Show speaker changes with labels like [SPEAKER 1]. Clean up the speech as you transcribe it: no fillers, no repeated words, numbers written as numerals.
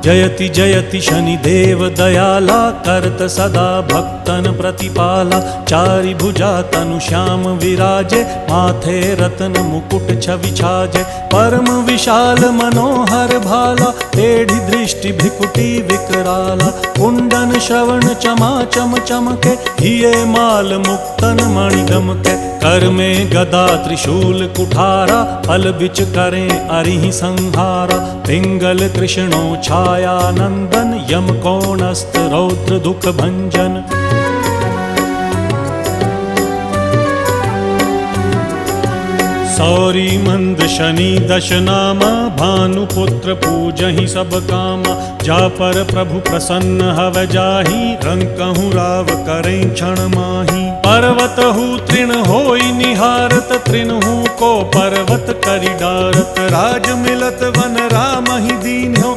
[SPEAKER 1] जयति जयति शनिदेव दयाला करत सदा भक्तन प्रतिपाला। चारि भुजा तनु श्याम विराजे माथे रत्न मुकुट छवि छाजे। परम विशाल मनोहर भाला टेढ़ी दृष्टि भ्रिकुटी विकराला। कुंडन श्रवण चमा चम चमके हिये माल मुक्तन मणि दमके। कर में गदा त्रिशूल कुठारा फल बिच करें अरिहि संहारा। पिंगल कृष्णो छाया नंदन यम कोणस्थ रौद्र दुख भंजन। सौरी मंद शनि दश नामा भानुपुत्र पूजहि सब कामा। जा पर प्रभु प्रसन्न हव जाहि रंकहु राव करें क्षण माही। पर्वत हु तृण होई निहारत तृणहु को पर्वत करि डारत। राज मिलत वन राम ही दीन हो